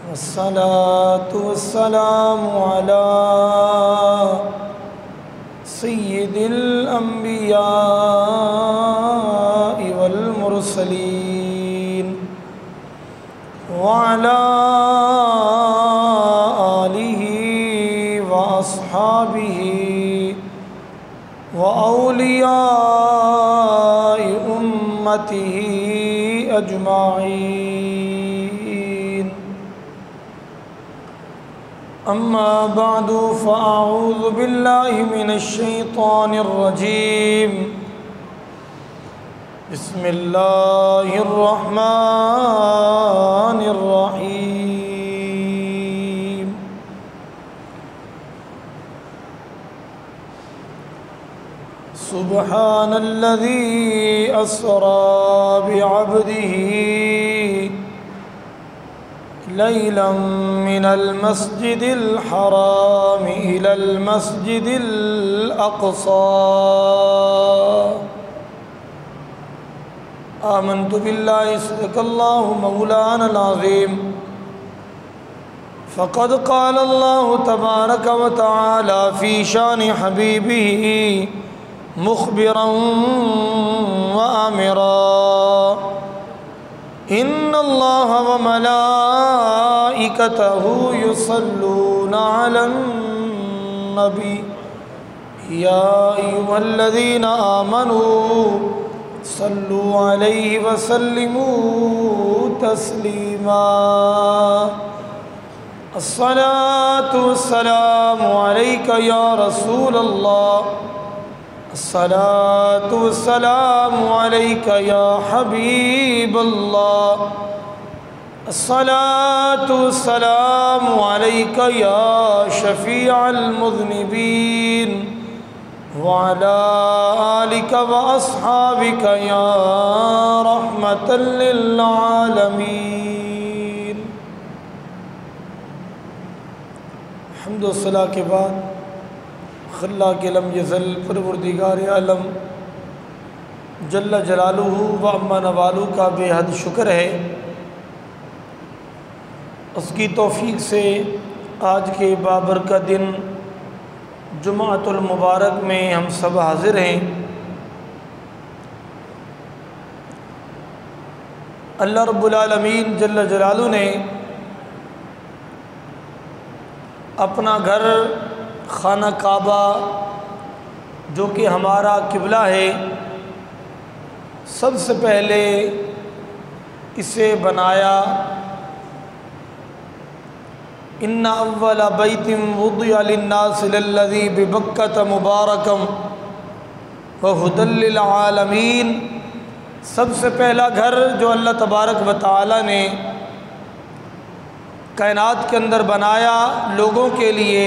والصلاة والسلام على سيد الأنبياء والمرسلين وعلى آله وأصحابه وأولياء أمته أجمعين. أما بعد فأعوذ بالله من الشيطان الرجيم. بسم الله الرحمن الرحيم. سبحان الذي أسرى بعبده ليلا من المسجد الحرام إلى المسجد الأقصى. آمنت بالله صدق الله مولانا العظيم. فقد قال الله تبارك وتعالى في شان حبيبه مخبرا وآمرا إن الله وملائكته يصلون على النبي يا أيها الذين آمنوا صلوا عليه وسلموا تسليما. الصلاة والسلام عليك يا رسول الله. الصلاة والسلام عليك يا حبيب الله. الصلاة والسلام عليك يا شفيع المذنبين وعلى آلك وأصحابك يا رحمة للعالمين. حمد و ثنا کے بعد خلا کے لم یزل پروردگار عالم جل جلالہ و عما نوالہ کا بے حد شکر ہے. اس کی توفیق سے آج کے بابرکت دن جمعۃ المبارک میں ہم سب حاضر ہیں. اللہ رب العالمین جل جلالہ نے اپنا گھر خانہ کعبہ جو کہ ہمارا قبلہ ہے، سب سے پہلے اسے بنایا. ان اول بیت وضع للناس للذی ببکۃ مبارکا وہدی للعالمین. سب سے پہلا گھر جو اللہ تبارک و تعالی نے کائنات کے اندر بنایا لوگوں کے لیے،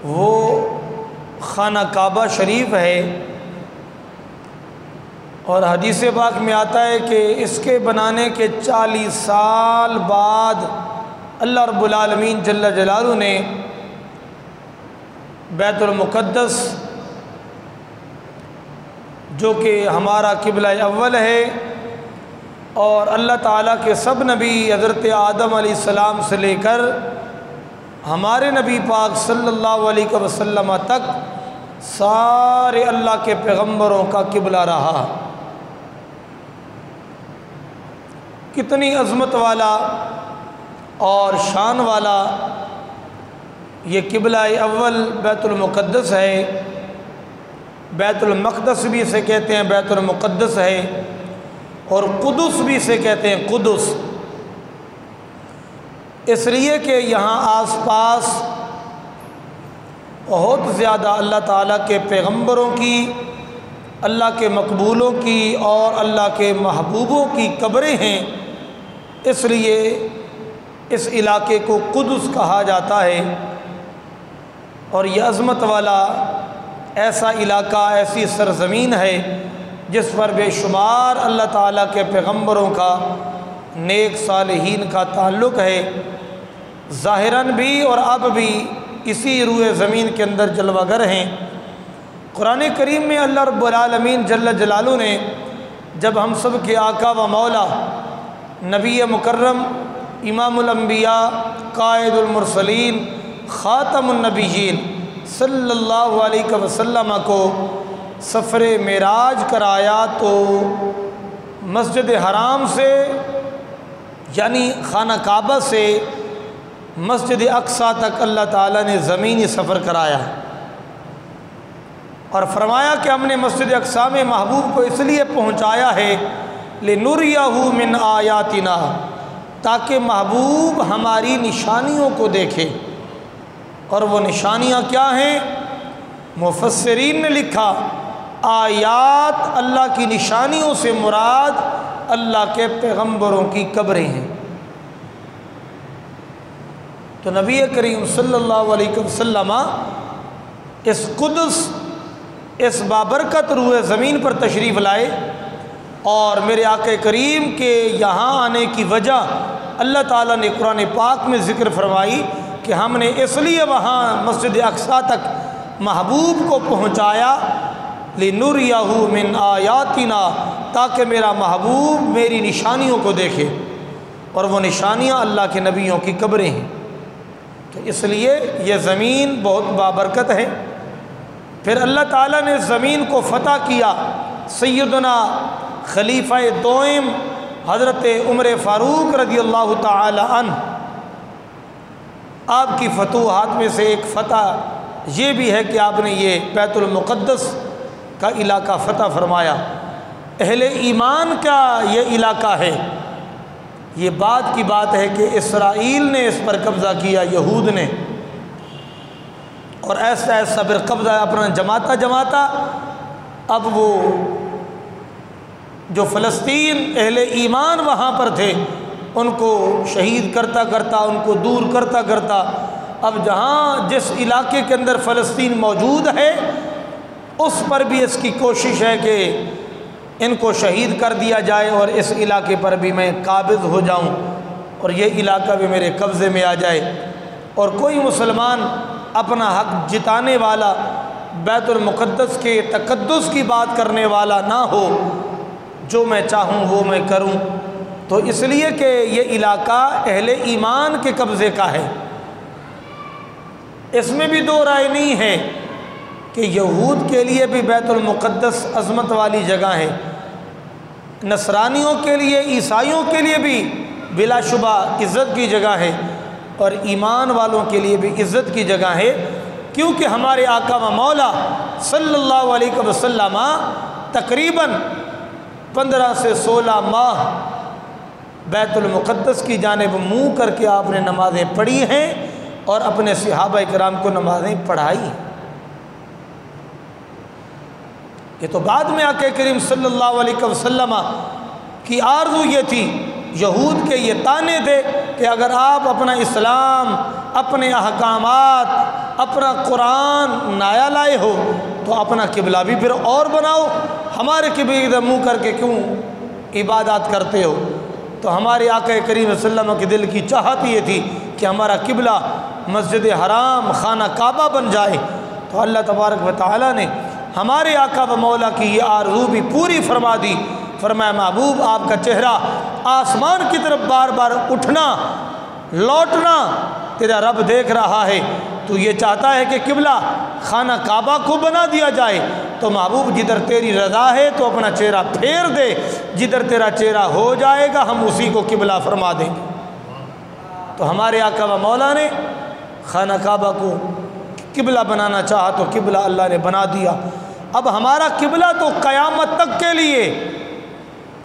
وہ خانہ کعبہ شریف ہے. اور حدیث پاک میں آتا ہے کہ اس کے بنانے کے 40 سال بعد اللہ رب العالمین جل جلالہ نے بیت المقدس جو کہ ہمارا قبلہ اول ہے، اور اللہ تعالیٰ کے سب نبی حضرت آدم علیہ السلام سے لے کر ہمارے نبی پاک صلی اللہ علیہ وسلم تک سارے اللہ کے پیغمبروں کا قبلہ رہا. کتنی عظمت والا اور شان والا یہ قبلہ اول بیت المقدس ہے. بیت المقدس بھی اسے کہتے ہیں، بیت المقدس ہے، اور قدس بھی اسے کہتے ہیں، قدس. اس لیے کہ یہاں آس پاس بہت زیادہ اللہ تعالیٰ کے پیغمبروں کی، اللہ کے مقبولوں کی اور اللہ کے محبوبوں کی قبریں ہیں. اس لیے اس علاقے کو قدس کہا جاتا ہے. اور یہ عظمت والا ایسا علاقہ، ایسی سرزمین ہے جس پر بے شمار اللہ تعالیٰ کے پیغمبروں کا، نیک صالحین کا تعلق ہے. ظاہراً بھی اور اب بھی اسی روئے زمین کے اندر جلوہ گر ہیں. قرآن کریم میں اللہ رب العالمین جل جلالہ نے جب ہم سب کے آقا و مولا نبی مکرم امام الانبیاء قائد المرسلین خاتم النبیین صلی اللہ علیہ وسلم کو سفر معراج کرایا تو مسجد حرام سے یعنی خانہ کعبہ سے مسجد اقصیٰ تک اللہ تعالیٰ نے زمینی سفر کرایا ہے، اور فرمایا کہ ہم نے مسجد اقصیٰ میں محبوب کو اس لیے پہنچایا ہے لِنُرِيَهُ مِنْ آیاتنا، تاکہ محبوب ہماری نشانیوں کو دیکھے۔ اور وہ نشانیاں کیا ہیں؟ مفسرین نے لکھا آیات اللہ کی نشانیوں سے مراد اللہ کے پیغمبروں کی قبریں ہیں۔ تو نبی کریم صلی اللہ علیہ وسلم اس قدس، اس بابرکت روح زمین پر تشریف لائے، اور میرے آقا کریم کے یہاں آنے کی وجہ اللہ تعالیٰ نے قرآن پاک میں ذکر فرمائی کہ ہم نے اس لیے وہاں مسجد اقصیٰ تک محبوب کو پہنچایا لِنُرِيَهُ مِنْ آیاتنا، تاکہ میرا محبوب میری نشانیوں کو دیکھے، اور وہ نشانیاں اللہ کے نبیوں کی قبریں ہیں۔ تو اس لیے یہ زمین بہت بابرکت ہے۔ پھر اللہ تعالیٰ نے زمین کو فتح کیا، سیدنا خلیفہ دوئم حضرت عمر فاروق رضی اللہ تعالی عنہ، آپ کی فتوحات میں سے ایک فتح یہ بھی ہے کہ آپ نے یہ بیت المقدس کا علاقہ فتح فرمایا۔ اہل ایمان کا یہ علاقہ ہے۔ یہ بات کی بات ہے کہ اسرائیل نے اس پر قبضہ کیا، یہود نے، اور ایسا ایسا پھر قبضہ اپنا جماتا اب وہ جو فلسطین اہل ایمان وہاں پر تھے ان کو شہید کرتا کرتا، ان کو دور کرتا کرتا، اب جہاں جس علاقے کے اندر فلسطین موجود ہے اس پر بھی اس کی کوشش ہے کہ ان کو شہید کر دیا جائے، اور اس علاقے پر بھی میں قابض ہو جاؤں، اور یہ علاقہ بھی میرے قبضے میں آ جائے، اور کوئی مسلمان اپنا حق جتانے والا، بیت المقدس کے تقدس کی بات کرنے والا نہ ہو، جو میں چاہوں وہ میں کروں۔ تو اس لیے کہ یہ علاقہ اہل ایمان کے قبضے کا ہے۔ اس میں بھی دو رائے نہیں ہے کہ یہود کے لیے بھی بیت المقدس عظمت والی جگہ ہے، نصرانیوں کے لیے، عیسائیوں کے لیے بھی بلا شبہ عزت کی جگہ ہے، اور ایمان والوں کے لیے بھی عزت کی جگہ ہے، کیونکہ ہمارے آقا و مولا صلی اللہ علیہ وسلم تقریباً 15 سے 16 ماہ بیت المقدس کی جانب منہ کر کے آپ نے نمازیں پڑھی ہیں، اور اپنے صحابہ کرام کو نمازیں پڑھائی ہیں۔ یہ تو بعد میں آقا کریم صلی اللہ علیہ وسلم کی آرزو یہ تھی، یہود کے یہ طعنے تھے کہ اگر آپ اپنا اسلام، اپنے احکامات، اپنا قرآن نایا لائے ہو تو اپنا قبلہ بھی پھر اور بناؤ، ہمارے قبلے کی طرف منہ کر کے کیوں عبادات کرتے ہو؟ تو ہمارے آقا کریم صلی اللہ علیہ وسلم کے دل کی چاہت یہ تھی کہ ہمارا قبلہ مسجد حرام، خانہ کعبہ بن جائے۔ تو اللہ تبارک و تعالیٰ نے ہمارے آقا و مولا کی یہ آرزو بھی پوری فرما دی۔ فرمایا محبوب آپ کا چہرہ آسمان کی طرف بار بار اٹھنا، لوٹنا تیرا رب دیکھ رہا ہے، تو یہ چاہتا ہے کہ قبلہ خانہ کعبہ کو بنا دیا جائے، تو محبوب جدھر تیری رضا ہے تو اپنا چہرہ پھیر دے، جدھر تیرا چہرہ ہو جائے گا ہم اسی کو قبلہ فرما دیں گے۔ تو ہمارے آقا و مولا نے خانہ کعبہ کو قبلہ بنانا چاہا تو قبلہ اللہ نے بنا دیا۔ اب ہمارا قبلہ تو قیامت تک کے لیے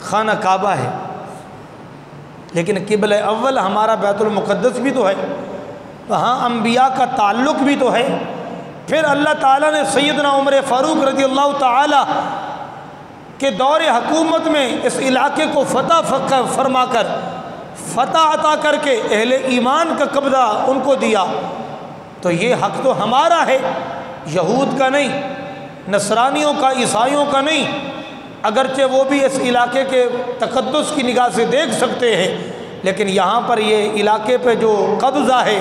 خانہ کعبہ ہے، لیکن قبلہ اول ہمارا بیت المقدس بھی تو ہے، وہاں انبیاء کا تعلق بھی تو ہے۔ پھر اللہ تعالیٰ نے سیدنا عمر فاروق رضی اللہ تعالیٰ کے دور حکومت میں اس علاقے کو فتح فرما کر، فتح عطا کر کے اہل ایمان کا قبضہ ان کو دیا۔ تو یہ حق تو ہمارا ہے، یہود کا نہیں، نصرانیوں کا، عیسائیوں کا نہیں، اگرچہ وہ بھی اس علاقے کے تقدس کی نگاہ سے دیکھ سکتے ہیں، لیکن یہاں پر یہ علاقے پہ جو قبضہ ہے،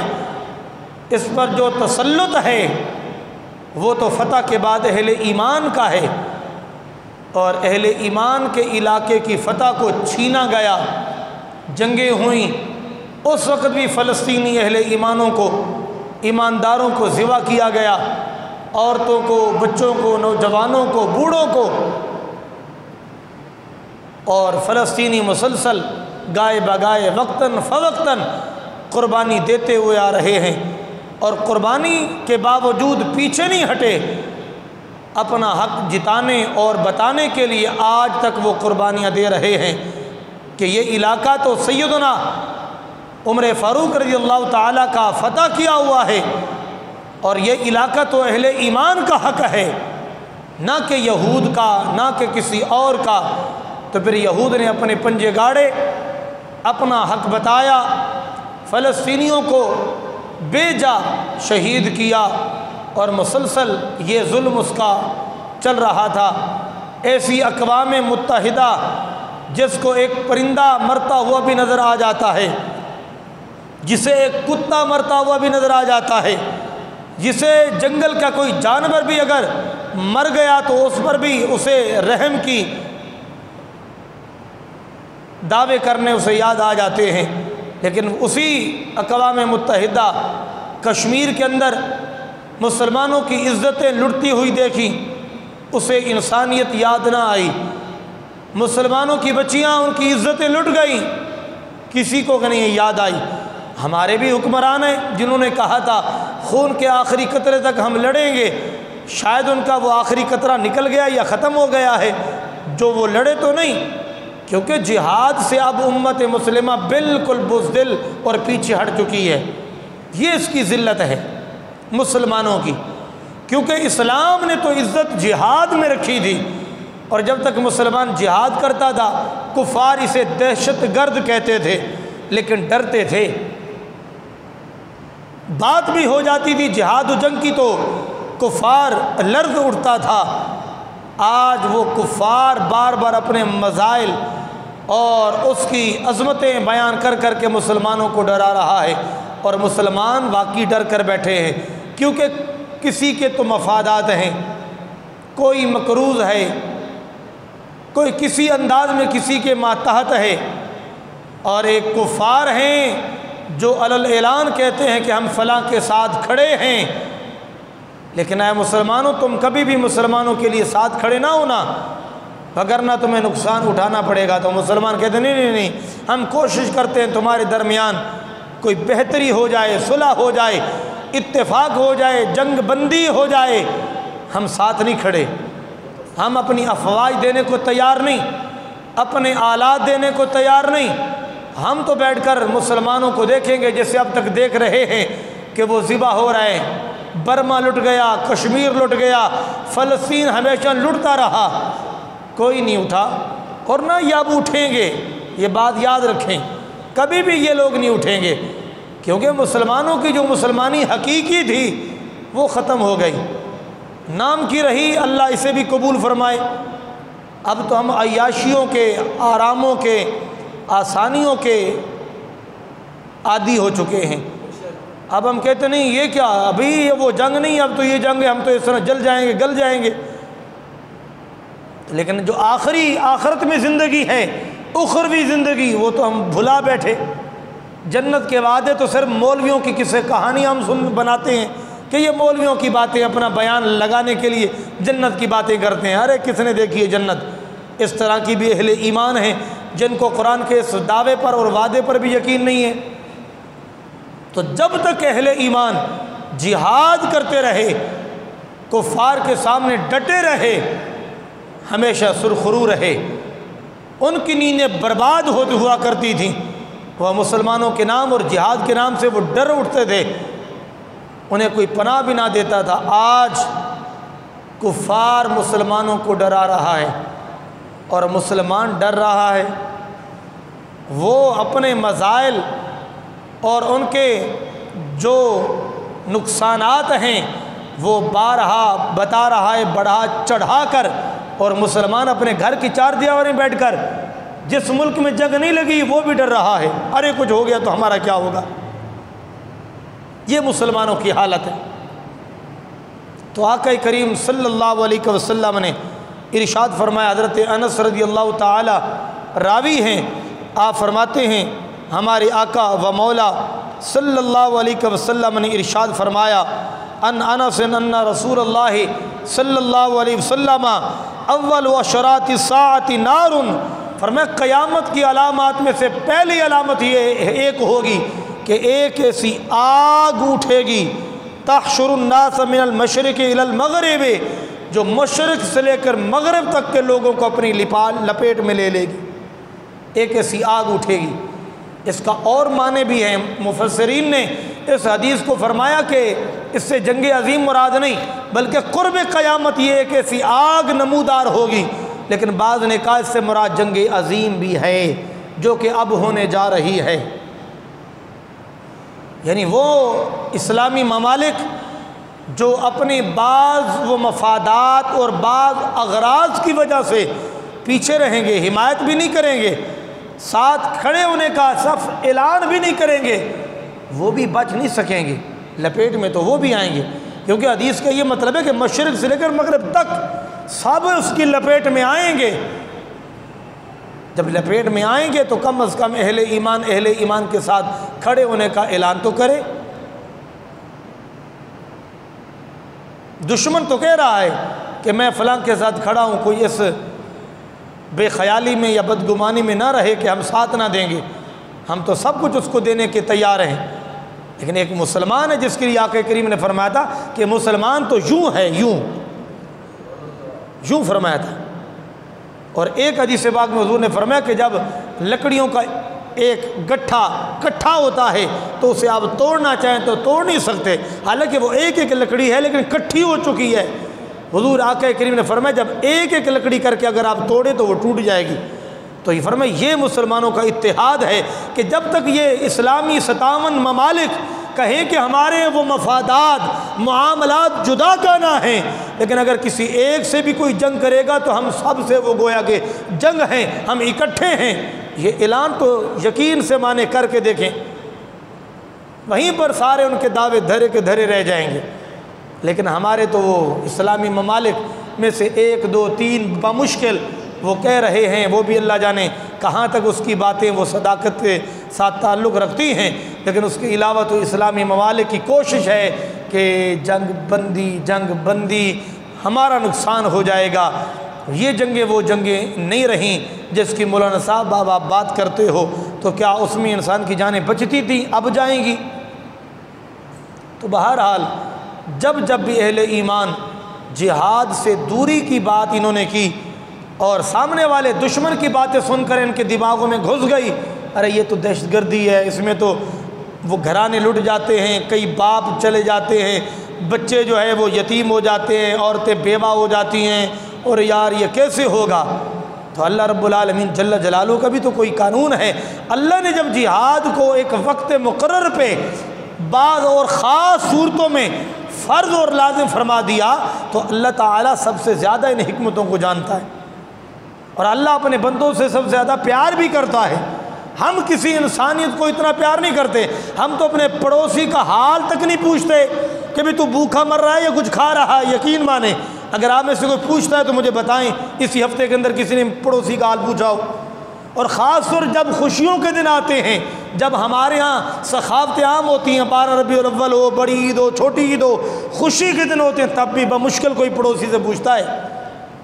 اس پر جو تسلط ہے، وہ تو فتح کے بعد اہل ایمان کا ہے، اور اہل ایمان کے علاقے کی فتح کو چھینا گیا جنگیں ہوئیں، اس وقت بھی فلسطینی اہل ایمانوں کو، ایمانداروں کو ذبح کیا گیا، عورتوں کو، بچوں کو، نوجوانوں کو، بوڑھوں کو، اور فلسطینی مسلسل گائے بگائے وقتاً فوقتاً قربانی دیتے ہوئے آ رہے ہیں، اور قربانی کے باوجود پیچھے نہیں ہٹے، اپنا حق جتانے اور بتانے کے لیے آج تک وہ قربانیاں دے رہے ہیں کہ یہ علاقہ تو سیدنا عمر فاروق رضی اللہ تعالیٰ کا فتح کیا ہوا ہے، اور یہ علاقہ تو اہل ایمان کا حق ہے، نہ کہ یہود کا، نہ کہ کسی اور کا۔ تو پھر یہود نے اپنے پنجے گاڑے، اپنا حق بتایا، فلسطینیوں کو بے جا شہید کیا، اور مسلسل یہ ظلم اس کا چل رہا تھا۔ ایسی اقوام متحدہ جس کو ایک پرندہ مرتا ہوا بھی نظر آ جاتا ہے، جسے ایک کتا مرتا ہوا بھی نظر آ جاتا ہے، جسے جنگل کا کوئی جانور بھی اگر مر گیا تو اس پر بھی اسے رحم کی دعوے کرنے اسے یاد آ جاتے ہیں، لیکن اسی اقوام متحدہ کشمیر کے اندر مسلمانوں کی عزتیں لٹتی ہوئی دیکھی، اسے انسانیت یاد نہ آئی۔ مسلمانوں کی بچیاں، ان کی عزتیں لٹ گئیں، کسی کو نہیں یاد آئی۔ ہمارے بھی حکمران ہیں جنہوں نے کہا تھا خون کے آخری قطرے تک ہم لڑیں گے، شاید ان کا وہ آخری قطرہ نکل گیا یا ختم ہو گیا ہے، جو وہ لڑے تو نہیں، کیونکہ جہاد سے اب امت مسلمہ بالکل بزدل اور پیچھے ہٹ چکی ہے۔ یہ اس کی ذلت ہے مسلمانوں کی، کیونکہ اسلام نے تو عزت جہاد میں رکھی تھی، اور جب تک مسلمان جہاد کرتا تھا کفار اسے دہشت گرد کہتے تھے، لیکن ڈرتے تھے۔ بات بھی ہو جاتی تھی جہاد و جنگ کی تو کفار لرز اٹھتا تھا۔ آج وہ کفار بار بار اپنے مزائل اور اس کی عظمتیں بیان کر کر کے مسلمانوں کو ڈرا رہا ہے، اور مسلمان واقعی ڈر کر بیٹھے ہیں، کیونکہ کسی کے تو مفادات ہیں، کوئی مقروض ہے، کوئی کسی انداز میں کسی کے ماتحت ہے، اور ایک کفار ہیں جو علی اعلان کہتے ہیں کہ ہم فلاں کے ساتھ کھڑے ہیں، لیکن اے مسلمانوں تم کبھی بھی مسلمانوں کے لیے ساتھ کھڑے نہ ہونا، وگرنہ تمہیں نقصان اٹھانا پڑے گا۔ تو مسلمان کہتے ہیں نہیں، ہم کوشش کرتے ہیں تمہارے درمیان کوئی بہتری ہو جائے، صلح ہو جائے، اتفاق ہو جائے، جنگ بندی ہو جائے، ہم ساتھ نہیں کھڑے، ہم اپنی افواج دینے کو تیار نہیں، اپنے آلات دینے کو تیار نہیں، ہم تو بیٹھ کر مسلمانوں کو دیکھیں گے جیسے اب تک دیکھ رہے ہیں کہ وہ ذبح ہو رہے ہیں، برما لٹ گیا، کشمیر لٹ گیا، فلسطین ہمیشہ لٹتا رہا، کوئی نہیں اٹھا، اور نہ یہ اب اٹھیں گے۔ یہ بات یاد رکھیں، کبھی بھی یہ لوگ نہیں اٹھیں گے، کیونکہ مسلمانوں کی جو مسلمانی حقیقی تھی وہ ختم ہو گئی، نام کی رہی، اللہ اسے بھی قبول فرمائے۔ اب تو ہم عیاشیوں کے، آراموں کے، آسانیوں کے عادی ہو چکے ہیں۔ اب ہم کہتے نہیں یہ کیا، ابھی یہ وہ جنگ نہیں، اب تو یہ جنگ ہے، ہم تو اس طرح جل جائیں گے، گل جائیں گے۔ لیکن جو آخری آخرت میں زندگی ہے، اخروی زندگی، وہ تو ہم بھلا بیٹھے۔ جنت کے وعدے تو صرف مولویوں کی قصے کہانیاں ہم بناتے ہیں کہ یہ مولویوں کی باتیں اپنا بیان لگانے کے لیے جنت کی باتیں کرتے ہیں۔ ارے کس نے دیکھی ہے جنت؟ اس طرح کی بھی اہل ایمان ہیں جن کو قرآن کے اس دعوے پر اور وعدے پر بھی یقین نہیں ہے۔ تو جب تک اہل ایمان جہاد کرتے رہے، کفار کے سامنے ڈٹے رہے، ہمیشہ سرخرو رہے، ان کی نیندیں برباد ہوتی ہوا کرتی تھیں، وہ مسلمانوں کے نام اور جہاد کے نام سے وہ ڈر اٹھتے تھے، انہیں کوئی پناہ بھی نہ دیتا تھا۔ آج کفار مسلمانوں کو ڈرا رہا ہے اور مسلمان ڈر رہا ہے، وہ اپنے مزائل اور ان کے جو نقصانات ہیں وہ بارہا بتا رہا ہے، بڑھا چڑھا کر، اور مسلمان اپنے گھر کی چار دیواریں بیٹھ کر جس ملک میں جنگ نہیں لگی وہ بھی ڈر رہا ہے، ارے کچھ ہو گیا تو ہمارا کیا ہوگا۔ یہ مسلمانوں کی حالت ہے۔ تو آقا کریم صلی اللہ علیہ وسلم نے ارشاد فرمایا، حضرت انس رضی اللہ تعالی راوی ہیں آپ فرماتے ہیں ہمارے آقا و مولا صلی اللہ علیہ وسلم نے ارشاد فرمایا ان انس ان رسول اللہ صلی اللہ علیہ وسلم اول اشراط الساعۃ نار، فرمایا قیامت کی علامات میں سے پہلی علامت یہ ایک ہوگی کہ ایک ایسی آگ اٹھے گی تحشر الناس من المشرق الى المغرب، جو مشرق سے لے کر مغرب تک کے لوگوں کو اپنی لپیٹ میں لے لے گی، ایک ایسی آگ اٹھے گی۔ اس کا اور معنی بھی ہیں، مفسرین نے اس حدیث کو فرمایا کہ اس سے جنگ عظیم مراد نہیں بلکہ قرب قیامت یہ ایک ایسی آگ نمودار ہوگی، لیکن بعض نے کہا اس سے مراد جنگ عظیم بھی ہے جو کہ اب ہونے جا رہی ہے، یعنی وہ اسلامی ممالک جو اپنی بعض وہ مفادات اور بعض اغراض کی وجہ سے پیچھے رہیں گے، حمایت بھی نہیں کریں گے، ساتھ کھڑے ہونے کا صف اعلان بھی نہیں کریں گے، وہ بھی بچ نہیں سکیں گے، لپیٹ میں تو وہ بھی آئیں گے، کیونکہ حدیث کا یہ مطلب ہے کہ مشرق سے لے کر مغرب تک سب اس کی لپیٹ میں آئیں گے۔ جب لپیٹ میں آئیں گے تو کم از کم اہل ایمان کے ساتھ کھڑے ہونے کا اعلان تو کرے۔ دشمن تو کہہ رہا ہے کہ میں فلاں کے ساتھ کھڑا ہوں، کوئی اس بے خیالی میں یا بدگمانی میں نہ رہے کہ ہم ساتھ نہ دیں گے، ہم تو سب کچھ اس کو دینے کے تیار ہیں، لیکن ایک مسلمان ہے جس کے لیے آقا کریم نے فرمایا تھا کہ مسلمان تو یوں ہے، یوں فرمایا تھا۔ اور ایک حدیث پاک میں حضور نے فرمایا کہ جب لکڑیوں کا ایک گٹھا کٹھا ہوتا ہے تو اسے آپ توڑنا چاہیں تو توڑ نہیں سکتے، حالانکہ وہ ایک ایک لکڑی ہے لیکن کٹھی ہو چکی ہے۔ حضور آقا کریم نے فرمایا جب ایک ایک لکڑی کر کے اگر آپ توڑیں تو وہ ٹوٹ جائے گی۔ تو یہ فرمایا یہ مسلمانوں کا اتحاد ہے کہ جب تک یہ اسلامی 57 ممالک کہیں کہ ہمارے وہ مفادات معاملات جدا کا نہ ہیں، لیکن اگر کسی ایک سے بھی کوئی جنگ کرے گا تو ہم سب سے وہ گویا کہ جنگ ہیں، ہم اکٹھے ہیں، یہ اعلان تو یقین سے مانے کر کے دیکھیں، وہیں پر سارے ان کے دعوے دھرے کے دھرے رہ جائیں گے۔ لیکن ہمارے تو وہ اسلامی ممالک میں سے 1 2 3 بمشکل وہ کہہ رہے ہیں، وہ بھی اللہ جانے کہاں تک اس کی باتیں وہ صداقت کے ساتھ تعلق رکھتی ہیں، لیکن اس کے علاوہ تو اسلامی ممالک کی کوشش ہے کہ جنگ بندی ہمارا نقصان ہو جائے گا۔ یہ جنگیں وہ جنگیں نہیں رہیں جس کی مولانا صاحب آپ بات کرتے ہو، تو کیا اس میں انسان کی جانیں بچتی تھیں، اب جائیں گی؟ تو بہرحال جب بھی اہل ایمان جہاد سے دوری کی بات انہوں نے کی اور سامنے والے دشمن کی باتیں سن کر ان کے دماغوں میں گھس گئی، ارے یہ تو دہشت گردی ہے، اس میں تو وہ گھرانے لٹ جاتے ہیں، کئی باپ چلے جاتے ہیں، بچے جو ہے وہ یتیم ہو جاتے ہیں، عورتیں بیوہ ہو جاتی ہیں، اور یار یہ کیسے ہوگا؟ تو اللہ رب العالمین جل جلالہ کا بھی تو کوئی قانون ہے۔ اللہ نے جب جہاد کو ایک وقت مقرر پہ بعض اور خاص صورتوں میں فرض اور لازم فرما دیا تو اللہ تعالیٰ سب سے زیادہ ان حکمتوں کو جانتا ہے، اور اللہ اپنے بندوں سے سب سے زیادہ پیار بھی کرتا ہے۔ ہم کسی انسانیت کو اتنا پیار نہیں کرتے، ہم تو اپنے پڑوسی کا حال تک نہیں پوچھتے کہ بھی تو بھوکا مر رہا ہے یا کچھ کھا رہا ہے۔ یقین مانیں اگر آپ میں سے کوئی پوچھتا ہے تو مجھے بتائیں اسی ہفتے کے اندر کسی نے پڑوسی کا حال پوچھا ہو۔ اور خاص طور جب خوشیوں کے دن آتے ہیں، جب ہمارے ہاں سخاوتیں عام ہوتی ہیں، 12 ربیع الاول ہو، بڑی عید ہو، چھوٹی عید ہو، خوشی کے دن ہوتے ہیں، تب بھی بمشکل کوئی پڑوسی سے پوچھتا ہے۔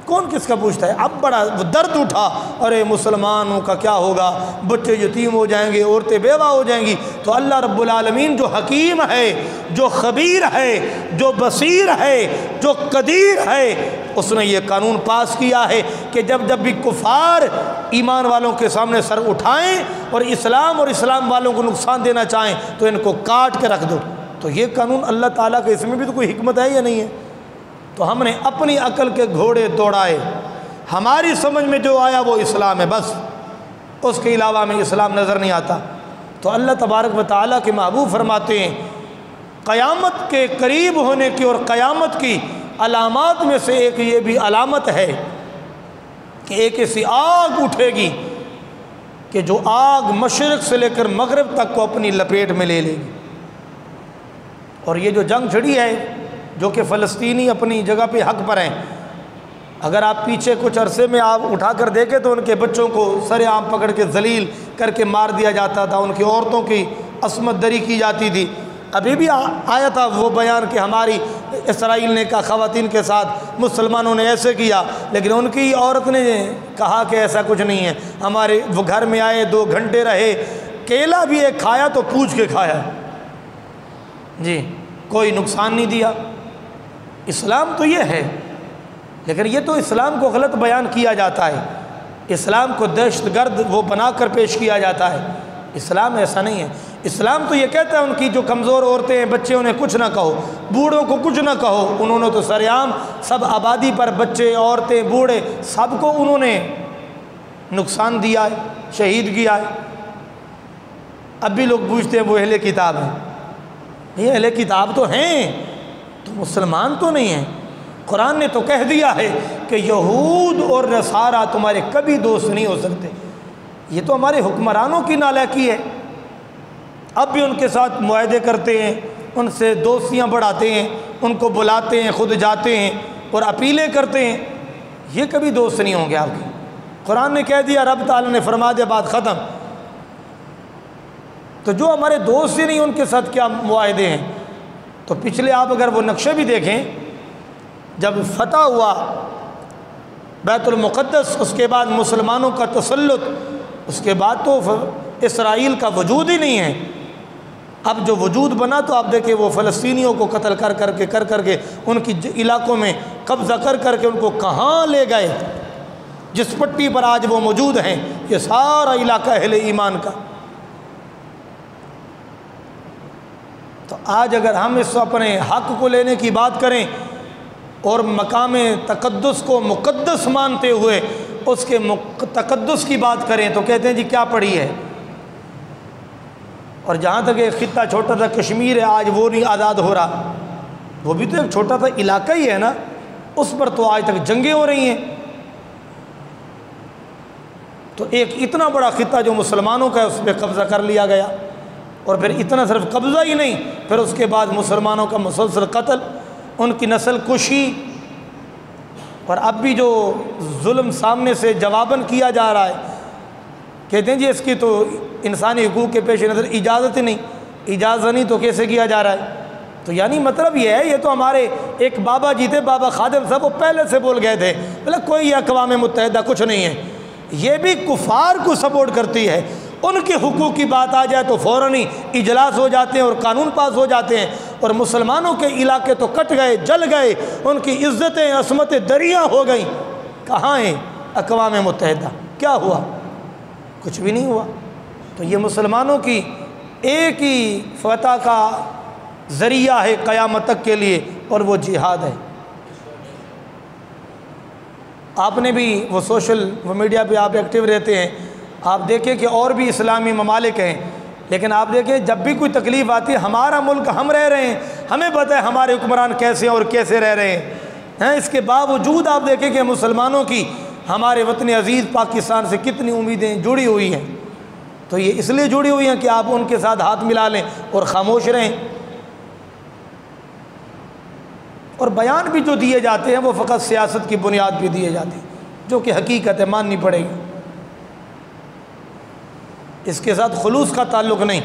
کون کس کا پوچھتا ہے؟ اب بڑا درد اٹھا، ارے مسلمانوں کا کیا ہوگا، بچے یتیم ہو جائیں گے، عورتیں بیوہ ہو جائیں گی۔ تو اللہ رب العالمین جو حکیم ہے، جو خبیر ہے، جو بصیر ہے، جو قدیر ہے، اس نے یہ قانون پاس کیا ہے کہ جب بھی کفار ایمان والوں کے سامنے سر اٹھائیں اور اسلام والوں کو نقصان دینا چاہیں تو ان کو کاٹ کے رکھ دو۔ تو یہ قانون اللہ تعالیٰ کا، اس میں بھی تو کوئی حکمت ہے یا نہیں ہے؟ تو ہم نے اپنی عقل کے گھوڑے دوڑائے، ہماری سمجھ میں جو آیا وہ اسلام ہے، بس اس کے علاوہ ہمیں اسلام نظر نہیں آتا۔ تو اللہ تبارک و تعالیٰ کے محبوب فرماتے ہیں قیامت کے قریب ہونے کی اور قیامت کی علامات میں سے ایک یہ بھی علامت ہے کہ ایک ایسی آگ اٹھے گی کہ جو آگ مشرق سے لے کر مغرب تک کو اپنی لپیٹ میں لے لے گی۔ اور یہ جو جنگ چھڑی ہے، جو کہ فلسطینی اپنی جگہ پہ حق پر ہیں، اگر آپ پیچھے کچھ عرصے میں آپ اٹھا کر دیکھیں تو ان کے بچوں کو سر عام پکڑ کے ذلیل کر کے مار دیا جاتا تھا، ان کی عورتوں کی عصمت دری کی جاتی تھی۔ ابھی بھی آیا تھا وہ بیان کہ ہماری اسرائیل نے کہا خواتین کے ساتھ مسلمانوں نے ایسے کیا، لیکن ان کی عورت نے کہا کہ ایسا کچھ نہیں ہے، ہمارے وہ گھر میں آئے 2 گھنٹے رہے، کیلا بھی ایک کھایا تو پوچھ کے کھایا جی، کوئی نقصان نہیں دیا۔ اسلام تو یہ ہے، لیکن یہ تو اسلام کو غلط بیان کیا جاتا ہے، اسلام کو دہشت گرد وہ بنا کر پیش کیا جاتا ہے۔ اسلام ایسا نہیں ہے۔ اسلام تو یہ کہتا ہے ان کی جو کمزور عورتیں ہیں، بچے، انہیں کچھ نہ کہو، بوڑھوں کو کچھ نہ کہو۔ انہوں نے تو سرعام سب آبادی پر بچے، عورتیں، بوڑھے سب کو انہوں نے نقصان دیا ہے، شہید کیا ہے۔ اب بھی لوگ پوچھتے ہیں وہ اہل کتاب ہیں۔ یہ اہل کتاب تو ہیں، تو مسلمان تو نہیں ہیں۔ قرآن نے تو کہہ دیا ہے کہ یہود اور نصارہ تمہارے کبھی دوست نہیں ہو سکتے۔ یہ تو ہمارے حکمرانوں کی نالائکی ہے۔ اب بھی ان کے ساتھ معاہدے کرتے ہیں، ان سے دوستیاں بڑھاتے ہیں، ان کو بلاتے ہیں، خود جاتے ہیں اور اپیلیں کرتے ہیں۔ یہ کبھی دوست نہیں ہوں گے آپ کے۔ قرآن نے کہہ دیا، رب تعالیٰ نے فرما دیا، بات ختم۔ تو جو ہمارے دوست ہی نہیں، ان کے ساتھ کیا معاہدے ہیں؟ تو پچھلے آپ اگر وہ نقشے بھی دیکھیں، جب فتح ہوا بیت المقدس، اس کے بعد مسلمانوں کا تسلط، اس کے بعد تو اسرائیل کا وجود ہی نہیں ہے۔ اب جو وجود بنا تو آپ دیکھیں وہ فلسطینیوں کو قتل کر کے ان کی علاقوں میں قبضہ کر کے ان کو کہاں لے گئے۔ جس پٹی پر آج وہ موجود ہیں، یہ سارا علاقہ اہل ایمان کا۔ تو آج اگر ہم اس اپنے حق کو لینے کی بات کریں اور مقام تقدس کو مقدس مانتے ہوئے اس کے تقدس کی بات کریں تو کہتے ہیں جی کیا پڑھی ہے۔ اور جہاں تک ایک خطہ چھوٹا سا کشمیر ہے، آج وہ نہیں آزاد ہو رہا، وہ بھی تو ایک چھوٹا سا علاقہ ہی ہے نا، اس پر تو آج تک جنگیں ہو رہی ہیں۔ تو ایک اتنا بڑا خطہ جو مسلمانوں کا ہے، اس پہ قبضہ کر لیا گیا، اور پھر اتنا صرف قبضہ ہی نہیں، پھر اس کے بعد مسلمانوں کا مسلسل قتل، ان کی نسل کشی، اور اب بھی جو ظلم سامنے سے جواباً کیا جا رہا ہے، کہتے ہیں جی اس کی تو انسانی حقوق کے پیش نظر اجازت ہی نہیں، اجازت نہیں تو کیسے کیا جا رہا ہے؟ تو یعنی مطلب یہ ہے، یہ تو ہمارے ایک بابا جی تھے، بابا خادم صاحب، وہ پہلے سے بول گئے تھے، بولے کوئی اقوام متحدہ کچھ نہیں ہے، یہ بھی کفار کو سپورٹ کرتی ہے۔ ان کے حقوق کی بات آ جائے تو فوراً ہی اجلاس ہو جاتے ہیں اور قانون پاس ہو جاتے ہیں، اور مسلمانوں کے علاقے تو کٹ گئے، جل گئے، ان کی عزتیں، عصمتیں دریا ہو گئیں۔ کہاں ہیں اقوام متحدہ؟ کیا ہوا؟ کچھ بھی نہیں ہوا۔ تو یہ مسلمانوں کی ایک ہی فتح کا ذریعہ ہے قیامت تک کے لیے، اور وہ جہاد ہے۔ آپ نے بھی وہ سوشل میڈیا پہ آپ ایکٹیو رہتے ہیں، آپ دیکھیں کہ اور بھی اسلامی ممالک ہیں، لیکن آپ دیکھیں جب بھی کوئی تکلیف آتی ہے، ہمارا ملک ہم رہ رہے ہیں، ہمیں پتہ ہے ہمارے حکمران کیسے ہیں اور کیسے رہ رہے ہیں، اس کے باوجود آپ دیکھیں کہ مسلمانوں کی ہمارے وطن عزیز پاکستان سے کتنی امیدیں جڑی ہوئی ہیں۔ تو یہ اس لیے جڑی ہوئی ہیں کہ آپ ان کے ساتھ ہاتھ ملا لیں اور خاموش رہیں، اور بیان بھی جو دیے جاتے ہیں وہ فقط سیاست کی بنیاد پہ دیے جاتے ہیں، جو کہ حقیقت ہے، ماننی پڑے گی، اس کے ساتھ خلوص کا تعلق نہیں۔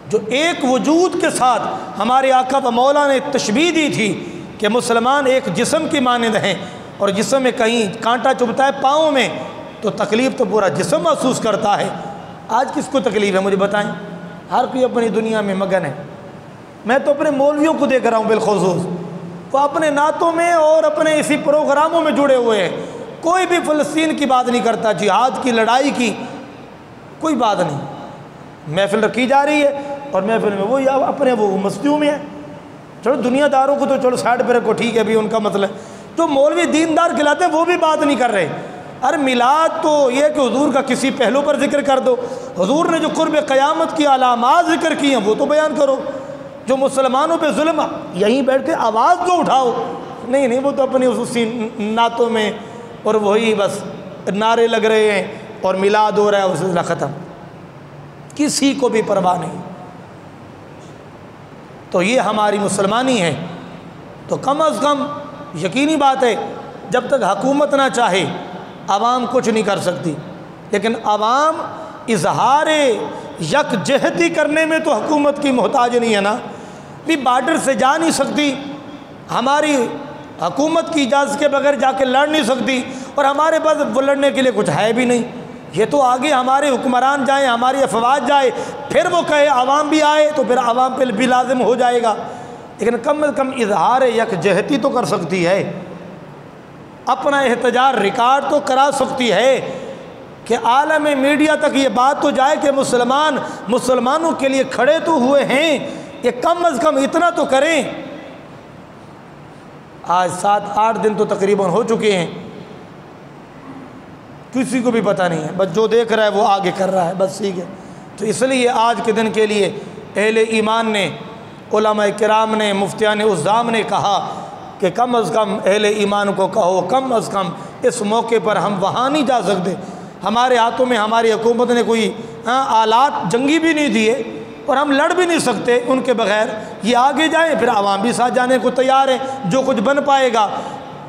جو ایک وجود کے ساتھ ہمارے آقا و مولا نے تشبیہ دی تھی کہ مسلمان ایک جسم کی مانند ہیں، اور جسم میں کہیں کانٹا چبھتا ہے پاؤں میں تو تکلیف تو پورا جسم محسوس کرتا ہے۔ آج کس کو تکلیف ہے مجھے بتائیں؟ ہر کوئی اپنی دنیا میں مگن ہے۔ میں تو اپنے مولویوں کو دیکھ رہا ہوں بالخصوص، وہ اپنے نعتوں میں اور اپنے اسی پروگراموں میں جڑے ہوئے ہیں، کوئی بھی فلسطین کی بات نہیں کرتا، جہاد کی، لڑائی کی کوئی بات نہیں۔ محفل رکھی جا رہی ہے اور محفل میں وہ اپنے وہ مستیوں میں ہے۔ چلو دنیا داروں کو تو چلو سائڈ پہ رکھو، ٹھیک ہے بھی ان کا مسئلہ ہے، جو مولوی دیندار کھلاتے ہیں وہ بھی بات نہیں کر رہے۔ ارے میلاد تو یہ کہ حضور کا کسی پہلو پر ذکر کر دو، حضور نے جو قرب قیامت کی علامات ذکر کی ہیں وہ تو بیان کرو، جو مسلمانوں پہ ظلم یہیں بیٹھ کے آواز تو اٹھاؤ۔ نہیں وہ تو اپنی اسی نعتوں میں اور وہی بس نعرے لگ رہے ہیں اور میلاد ہو رہا ہے، وہ سلسلہ ختم، کسی کو بھی پرواہ نہیں۔ تو یہ ہماری مسلمانی ہے۔ تو کم از کم یقینی بات ہے جب تک حکومت نہ چاہے عوام کچھ نہیں کر سکتی، لیکن عوام اظہار یکجہتی کرنے میں تو حکومت کی محتاج نہیں ہے نا، بھی بارڈر سے جا نہیں سکتی، ہماری حکومت کی اجازت کے بغیر جا کے لڑ نہیں سکتی، اور ہمارے پاس وہ لڑنے کے لیے کچھ ہے بھی نہیں۔ یہ تو آگے ہمارے حکمران جائیں، ہماری افواج جائے، پھر وہ کہے عوام بھی آئے تو پھر عوام پہ بھی لازم ہو جائے گا، لیکن کم از کم اظہار یکجہتی تو کر سکتی ہے، اپنا احتجاج ریکارڈ تو کرا سکتی ہے کہ عالم میڈیا تک یہ بات تو جائے کہ مسلمانوں کے لیے کھڑے تو ہوئے ہیں، یہ کم از کم اتنا تو کریں۔ آج 7-8 دن تو تقریباً ہو چکے ہیں، کسی کو بھی پتہ نہیں ہے، بس جو دیکھ رہا ہے وہ آگے کر رہا ہے، بس ٹھیک ہے۔ تو اس لیے آج کے دن کے لیے اہل ایمان نے، علماء کرام نے، مفتیان عظام نے کہا کہ کم از کم اہل ایمان کو کہو، کم از کم اس موقع پر ہم وہاں نہیں جا سکتے، ہمارے ہاتھوں میں ہماری حکومت نے کوئی آلات جنگی بھی نہیں دیے اور ہم لڑ بھی نہیں سکتے ان کے بغیر، یہ آگے جائیں، پھر عوام بھی ساتھ جانے کو تیار ہے، جو کچھ بن پائے گا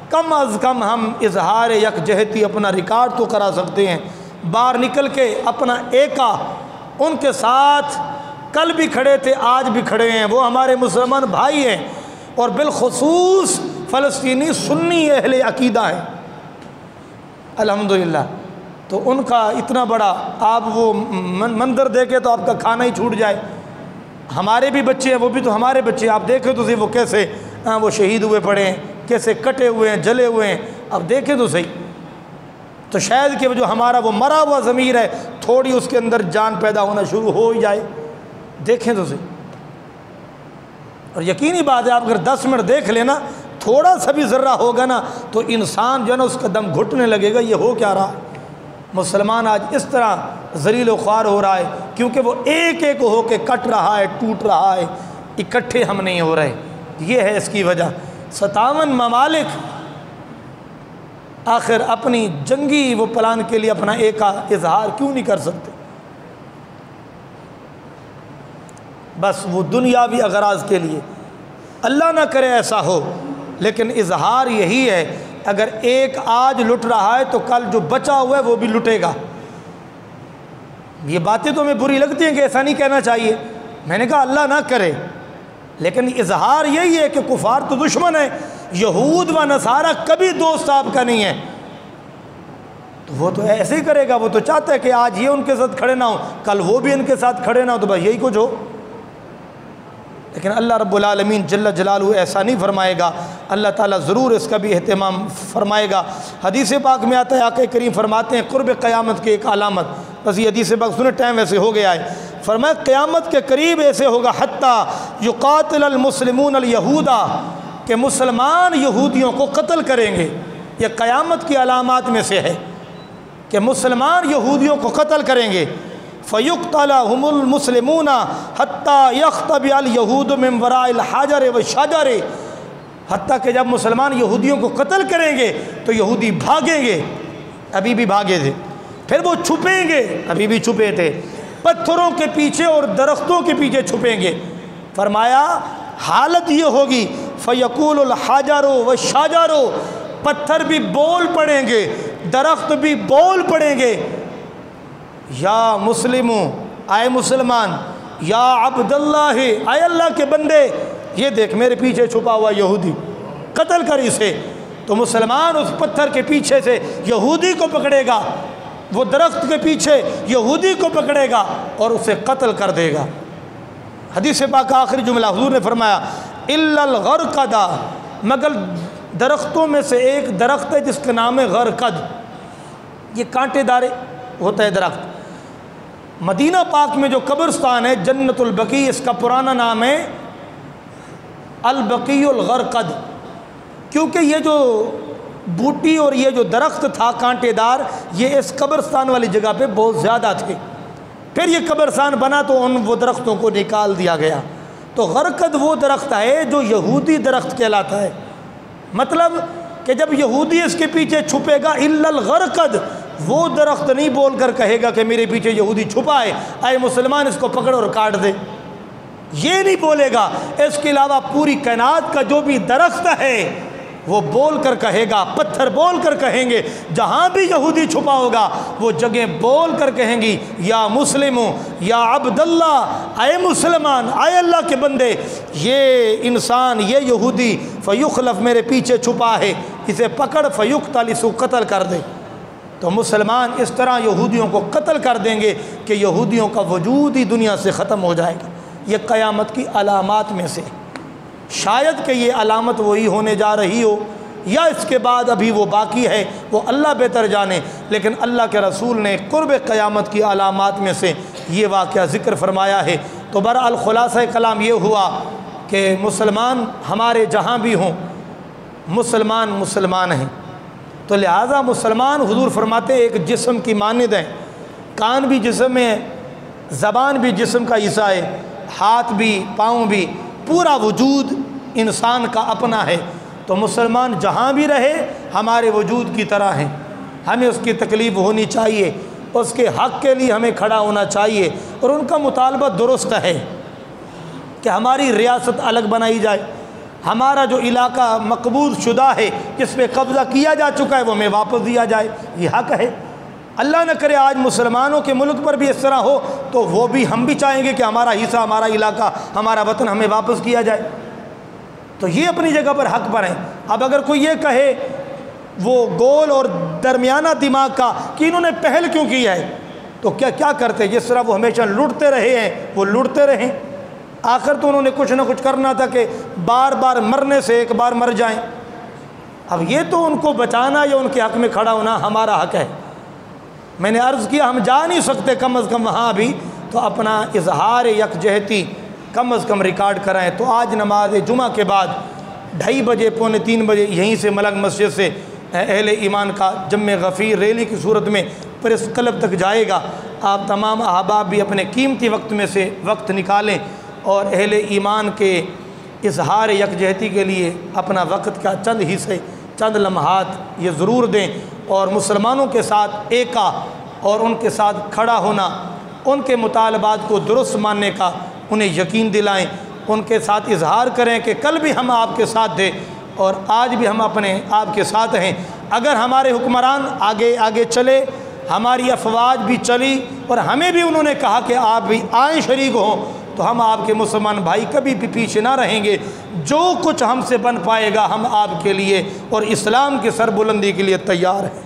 کم از کم ہم اظہار یکجہتی اپنا ریکارڈ تو کرا سکتے ہیں، باہر نکل کے اپنا ایکا ان کے ساتھ کل بھی کھڑے تھے، آج بھی کھڑے ہیں، وہ ہمارے مسلمان بھائی ہیں، اور بالخصوص فلسطینی سنی اہل عقیدہ ہیں الحمدللہ۔ تو ان کا اتنا بڑا آپ وہ منظر دیکھے تو آپ کا کھانا ہی چھوٹ جائے۔ ہمارے بھی بچے ہیں، وہ بھی تو ہمارے بچے ہیں، آپ دیکھیں تو صحیح وہ کیسے وہ شہید ہوئے پڑے ہیں، کیسے کٹے ہوئے ہیں، جلے ہوئے ہیں، آپ دیکھیں تو صحیح۔ تو شاید کہ جو ہمارا وہ مرا ہوا ضمیر ہے تھوڑی اس کے اندر جان پیدا ہونا شروع ہو ہی جائے، دیکھیں تو صحیح۔ اور یقینی بات ہے آپ اگر 10 منٹ دیکھ لینا، تھوڑا سا بھی ذرہ ہوگا نا تو انسان جو ہے نا اس کا دم گھٹنے لگے گا، یہ ہو کیا رہا ہے؟ مسلمان آج اس طرح ذلیل و خوار ہو رہا ہے کیونکہ وہ ایک ایک ہو کے کٹ رہا ہے، ٹوٹ رہا ہے، اکٹھے ہم نہیں ہو رہے، یہ ہے اس کی وجہ۔ 57 ممالک آخر اپنی جنگی وہ پلان کے لیے اپنا ایک اظہار کیوں نہیں کر سکتے؟ بس وہ دنیاوی اغراض کے لیے، اللہ نہ کرے ایسا ہو، لیکن اظہار یہی ہے اگر ایک آج لٹ رہا ہے تو کل جو بچا ہوا ہے وہ بھی لٹے گا۔ یہ باتیں تو ہمیں بری لگتی ہیں کہ ایسا نہیں کہنا چاہیے، میں نے کہا اللہ نہ کرے، لیکن اظہار یہی ہے کہ کفار تو دشمن ہے، یہود و نصارہ کبھی دوست آپ کا نہیں ہے، تو وہ تو ایسے ہی کرے گا، وہ تو چاہتا ہے کہ آج یہ ان کے ساتھ کھڑے نہ ہو، کل وہ بھی ان کے ساتھ کھڑے نہ ہو، تو بس یہی کچھ ہو۔ لیکن اللہ رب العالمین جل جلالہ ایسا نہیں فرمائے گا، اللہ تعالیٰ ضرور اس کا بھی اہتمام فرمائے گا۔ حدیث پاک میں آتا ہے، آقا کریم فرماتے ہیں قرب قیامت کی ایک علامت، بس یہ حدیث پاک سنیں، ٹائم ویسے ہو گیا ہے، فرمایا قیامت کے قریب ایسے ہوگا حتیٰ یقاتل المسلمون الیہودا، کہ مسلمان یہودیوں کو قتل کریں گے۔ یہ قیامت کی علامات میں سے ہے کہ مسلمان یہودیوں کو قتل کریں گے۔ فَيُقْتَلَهُمُ الْمُسْلِمُونَ حَتَّى يَخْتَبِئَ الْيَهُودُ مِنْ وَرَاءِ الْحَجَرِ وَالشَّجَرِ، حتیٰ کہ جب مسلمان یہودیوں کو قتل کریں گے تو یہودی بھاگیں گے، ابھی بھی بھاگے تھے، پھر وہ چھپیں گے، ابھی بھی چھپے تھے، پتھروں کے پیچھے اور درختوں کے پیچھے چھپیں گے۔ فرمایا حالت یہ ہوگی فَيَقُولُ الْحَجَرُ وَالشَّجَرُ، پتھر بھی بول پڑیں گے، درخت بھی بول پڑیں گے، یا مسلمو، آئے مسلمان، یا عبداللہ، آئے اللہ کے بندے، یہ دیکھ میرے پیچھے چھپا ہوا یہودی، قتل کر اسے۔ تو مسلمان اس پتھر کے پیچھے سے یہودی کو پکڑے گا، وہ درخت کے پیچھے یہودی کو پکڑے گا اور اسے قتل کر دے گا۔ حدیث پاک آخری جملہ حضور نے فرمایا الا الغرقد، مگر درختوں میں سے ایک درخت ہے جس کا نام ہے غرقد، یہ کانٹے دار ہوتا ہے درخت۔ مدینہ پاک میں جو قبرستان ہے جنت البقیع، اس کا پرانا نام ہے البقیع الغرقد، کیونکہ یہ جو بوٹی اور یہ جو درخت تھا کانٹے دار، یہ اس قبرستان والی جگہ پہ بہت زیادہ تھے، پھر یہ قبرستان بنا تو ان وہ درختوں کو نکال دیا گیا۔ تو غرقد وہ درخت ہے جو یہودی درخت کہلاتا ہے، مطلب کہ جب یہودی اس کے پیچھے چھپے گا الا الغرقد، وہ درخت نہیں بول کر کہے گا کہ میرے پیچھے یہودی چھپا ہے، آئے مسلمان اس کو پکڑ اور کاٹ دے، یہ نہیں بولے گا۔ اس کے علاوہ پوری کائنات کا جو بھی درخت ہے وہ بول کر کہے گا، پتھر بول کر کہیں گے، جہاں بھی یہودی چھپا ہوگا وہ جگہ بول کر کہیں گی یا مسلموں یا عبداللہ، اے مسلمان، اے اللہ کے بندے، یہ انسان، یہ یہودی فیخلف میرے پیچھے چھپا ہے، اسے پکڑ فیقتل، اس کو قتل کر دے۔ تو مسلمان اس طرح یہودیوں کو قتل کر دیں گے کہ یہودیوں کا وجود ہی دنیا سے ختم ہو جائے گا۔ یہ قیامت کی علامات میں سے، شاید کہ یہ علامت وہی ہونے جا رہی ہو یا اس کے بعد ابھی وہ باقی ہے، وہ اللہ بہتر جانے، لیکن اللہ کے رسول نے قرب قیامت کی علامات میں سے یہ واقعہ ذکر فرمایا ہے۔ تو برحال خلاصہ کلام یہ ہوا کہ مسلمان ہمارے جہاں بھی ہوں، مسلمان مسلمان ہیں، تو لہٰذا مسلمان حضور فرماتے ایک جسم کی مانند ہیں، کان بھی جسم ہے، زبان بھی جسم کا حصہ ہے، ہاتھ بھی، پاؤں بھی، پورا وجود انسان کا اپنا ہے۔ تو مسلمان جہاں بھی رہے ہمارے وجود کی طرح ہیں، ہمیں اس کی تکلیف ہونی چاہیے، اس کے حق کے لیے ہمیں کھڑا ہونا چاہیے، اور ان کا مطالبہ درست ہے کہ ہماری ریاست الگ بنائی جائے، ہمارا جو علاقہ مقبوض شدہ ہے، جس پہ قبضہ کیا جا چکا ہے، وہ ہمیں واپس دیا جائے، یہ حق ہے۔ اللہ نہ کرے آج مسلمانوں کے ملک پر بھی اس طرح ہو تو وہ بھی، ہم بھی چاہیں گے کہ ہمارا حصہ، ہمارا علاقہ، ہمارا وطن ہمیں واپس کیا جائے۔ تو یہ اپنی جگہ پر حق پر ہیں۔ اب اگر کوئی یہ کہے وہ گول اور درمیانہ دماغ کا کہ انہوں نے پہل کیوں کی ہے، تو کیا کرتے؟ جس طرح وہ ہمیشہ لڑتے رہے ہیں وہ لڑتے رہیں، آخر تو انہوں نے کچھ نہ کچھ کرنا تھا کہ بار بار مرنے سے ایک بار مر جائیں۔ اب یہ تو ان کو بچانا یا ان کے حق میں کھڑا ہونا ہمارا حق ہے۔ میں نے عرض کیا ہم جا نہیں سکتے کم از کم وہاں بھی، تو اپنا اظہار یکجہتی کم از کم ریکارڈ کرائیں۔ تو آج نماز جمعہ کے بعد 2:30 بجے، 2:45 بجے یہیں سے ملنگ مسجد سے اہل ایمان کا جمع غفیر ریلی کی صورت میں پریس کلب تک جائے گا۔ آپ تمام احباب بھی اپنے قیمتی وقت میں سے وقت نکالیں اور اہل ایمان کے اظہار یکجہتی کے لیے اپنا وقت کا چند حصے، چند لمحات یہ ضرور دیں، اور مسلمانوں کے ساتھ ایکا اور ان کے ساتھ کھڑا ہونا، ان کے مطالبات کو درست ماننے کا انہیں یقین دلائیں، ان کے ساتھ اظہار کریں کہ کل بھی ہم آپ کے ساتھ تھے اور آج بھی ہم اپنے آپ کے ساتھ ہیں۔ اگر ہمارے حکمران آگے چلے، ہماری افواج بھی چلی اور ہمیں بھی انہوں نے کہا کہ آپ بھی آئیں شریک ہوں، تو ہم آپ کے مسلمان بھائی کبھی بھی پیچھے نہ رہیں گے۔ جو کچھ ہم سے بن پائے گا ہم آپ کے لیے اور اسلام کی سربلندی کے لیے تیار ہیں۔